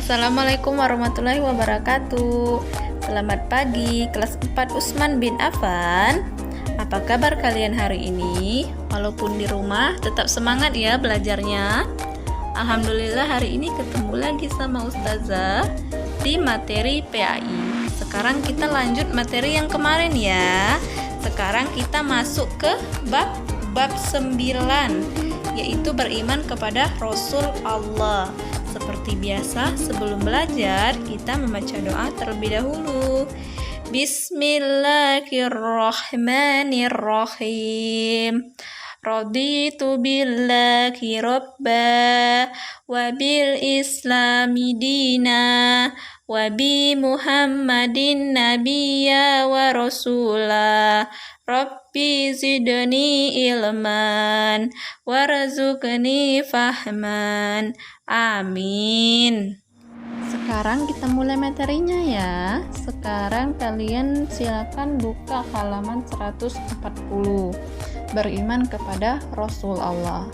Assalamualaikum warahmatullahi wabarakatuh. Selamat pagi kelas 4 Utsman bin Affan. Apa kabar kalian hari ini? Walaupun di rumah tetap semangat ya belajarnya. Alhamdulillah hari ini ketemu lagi sama Ustazah di materi PAI. Sekarang kita lanjut materi yang kemarin ya. Sekarang kita masuk ke bab 9, yaitu beriman kepada Rasul Allah. Seperti biasa, sebelum belajar, kita membaca doa terlebih dahulu. Bismillahirrahmanirrahim. Raditu billahi robba, wa bil islami dina, wa bi muhammadin nabiyya wa rasulah. Rabbi zidni ilman, warzuqni fahman. Amin. Sekarang kita mulai materinya ya. Sekarang kalian silakan buka halaman 140. Beriman kepada Rasul Allah.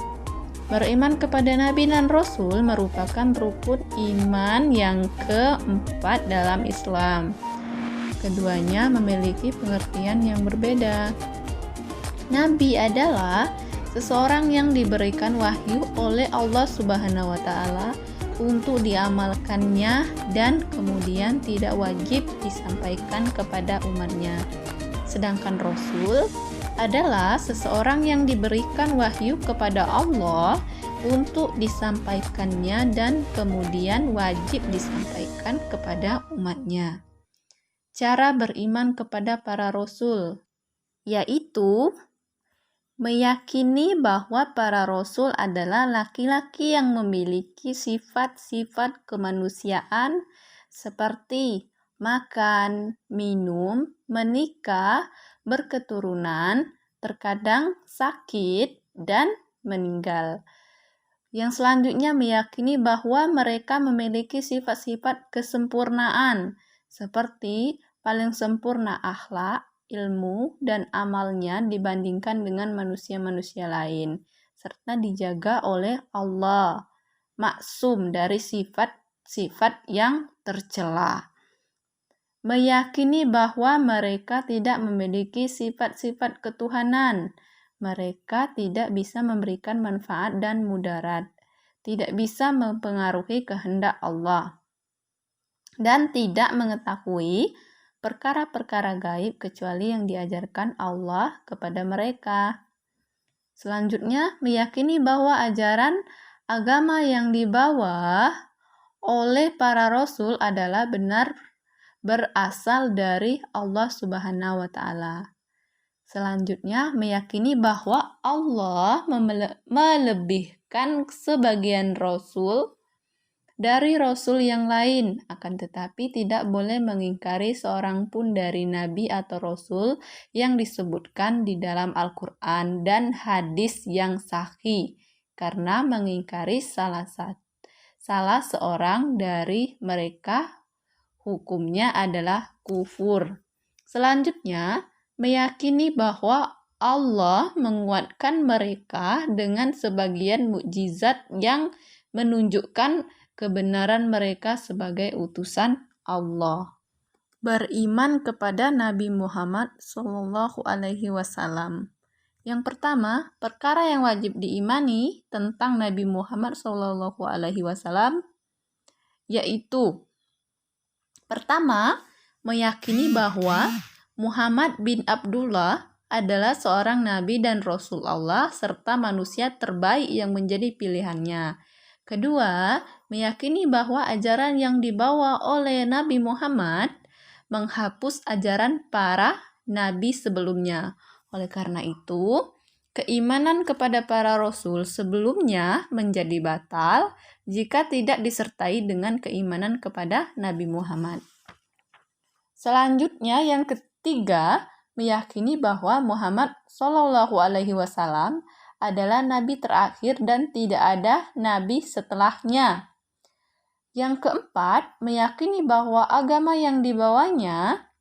Beriman kepada Nabi dan Rasul merupakan rukun iman yang keempat dalam Islam. Keduanya memiliki pengertian yang berbeda. Nabi adalah seseorang yang diberikan wahyu oleh Allah Subhanahu wa Ta'ala untuk diamalkannya dan kemudian tidak wajib disampaikan kepada umatnya. Sedangkan Rasul adalah seseorang yang diberikan wahyu kepada Allah untuk disampaikannya dan kemudian wajib disampaikan kepada umatnya. Cara beriman kepada para rasul, yaitu meyakini bahwa para rasul adalah laki-laki yang memiliki sifat-sifat kemanusiaan seperti makan, minum, menikah, berketurunan, terkadang sakit, dan meninggal. Yang selanjutnya meyakini bahwa mereka memiliki sifat-sifat kesempurnaan seperti paling sempurna akhlak, ilmu, dan amalnya dibandingkan dengan manusia-manusia lain, serta dijaga oleh Allah, maksum dari sifat-sifat yang tercela. Meyakini bahwa mereka tidak memiliki sifat-sifat ketuhanan, mereka tidak bisa memberikan manfaat dan mudarat, tidak bisa mempengaruhi kehendak Allah, dan tidak mengetahui perkara-perkara gaib kecuali yang diajarkan Allah kepada mereka. Selanjutnya, meyakini bahwa ajaran agama yang dibawa oleh para rasul adalah benar berasal dari Allah Subhanahu wa Ta'ala. Selanjutnya, meyakini bahwa Allah melebihkan sebagian rasul dari rasul yang lain, akan tetapi tidak boleh mengingkari seorang pun dari nabi atau rasul yang disebutkan di dalam Al-Quran dan hadis yang sahih, karena mengingkari salah seorang dari mereka hukumnya adalah kufur. Selanjutnya, meyakini bahwa Allah menguatkan mereka dengan sebagian mukjizat yang menunjukkan kebenaran mereka sebagai utusan Allah. Beriman kepada Nabi Muhammad SAW. Yang pertama, perkara yang wajib diimani tentang Nabi Muhammad SAW yaitu: pertama, meyakini bahwa Muhammad bin Abdullah adalah seorang nabi dan rasul Allah serta manusia terbaik yang menjadi pilihannya. Kedua, meyakini bahwa ajaran yang dibawa oleh Nabi Muhammad menghapus ajaran para nabi sebelumnya. Oleh karena itu, keimanan kepada para rasul sebelumnya menjadi batal jika tidak disertai dengan keimanan kepada Nabi Muhammad. Selanjutnya, yang ketiga, meyakini bahwa Muhammad SAW adalah nabi terakhir dan tidak ada nabi setelahnya. Yang keempat, meyakini bahwa agama yang dibawanya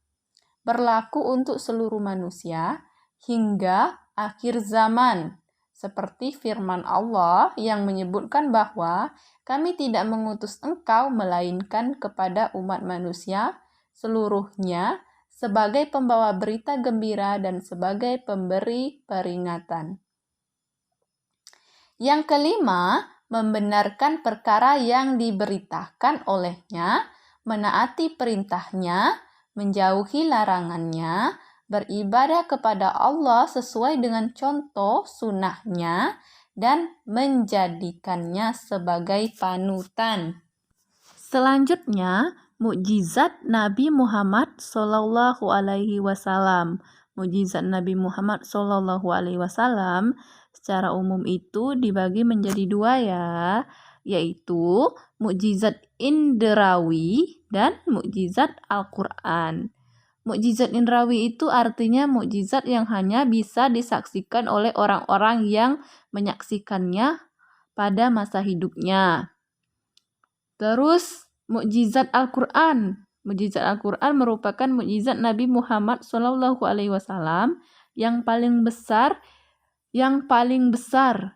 berlaku untuk seluruh manusia hingga akhir zaman, seperti firman Allah yang menyebutkan bahwa kami tidak mengutus engkau melainkan kepada umat manusia seluruhnya sebagai pembawa berita gembira dan sebagai pemberi peringatan. Yang kelima, membenarkan perkara yang diberitakan olehnya, menaati perintahnya, menjauhi larangannya, beribadah kepada Allah sesuai dengan contoh sunnahnya, dan menjadikannya sebagai panutan. Selanjutnya, mukjizat Nabi Muhammad Sallallahu Alaihi Wasallam. Mukjizat Nabi Muhammad Sallallahu Alaihi Wasallam secara umum itu dibagi menjadi dua ya, yaitu mukjizat indrawi dan mukjizat Al-Quran. Mukjizat indrawi itu artinya mukjizat yang hanya bisa disaksikan oleh orang-orang yang menyaksikannya pada masa hidupnya. Terus mukjizat Al-Quran. Mukjizat Al-Quran merupakan mukjizat Nabi Muhammad SAW yang paling besar.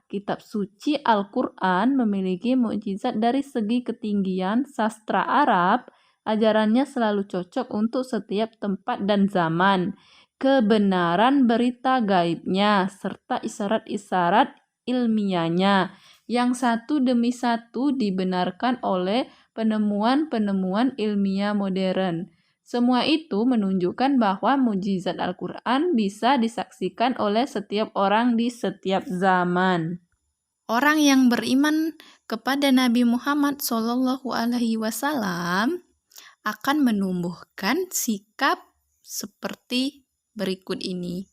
Kitab suci Al-Quran memiliki mukjizat dari segi ketinggian sastra Arab. Ajarannya selalu cocok untuk setiap tempat dan zaman. Kebenaran berita gaibnya serta isyarat-isyarat ilmiahnya yang satu demi satu dibenarkan oleh penemuan-penemuan ilmiah modern. Semua itu menunjukkan bahwa mukjizat Al-Quran bisa disaksikan oleh setiap orang di setiap zaman. Orang yang beriman kepada Nabi Muhammad SAW akan menumbuhkan sikap seperti berikut ini.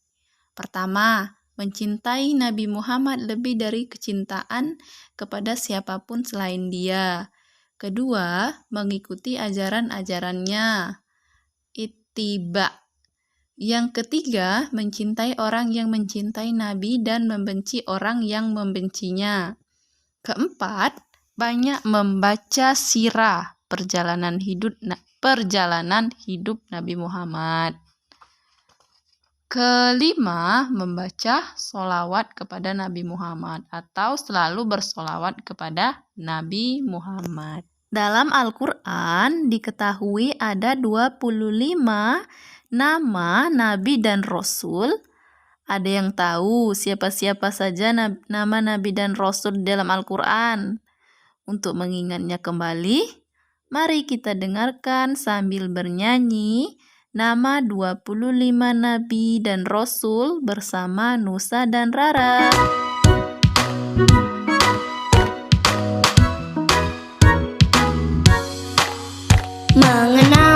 Pertama, mencintai Nabi Muhammad lebih dari kecintaan kepada siapapun selain dia. Kedua, mengikuti ajaran-ajarannya. Ittiba. Yang ketiga, mencintai orang yang mencintai Nabi dan membenci orang yang membencinya. Keempat, banyak membaca sirah perjalanan hidup Nabi Muhammad. Kelima, membaca sholawat kepada Nabi Muhammad atau selalu bersolawat kepada Nabi Muhammad. Dalam Al-Quran diketahui ada 25 nama Nabi dan Rasul. Ada yang tahu siapa-siapa saja nama Nabi dan Rasul dalam Al-Quran? Untuk mengingatnya kembali, mari kita dengarkan sambil bernyanyi nama 25 Nabi dan Rasul bersama Nusa dan Rara. Mengenal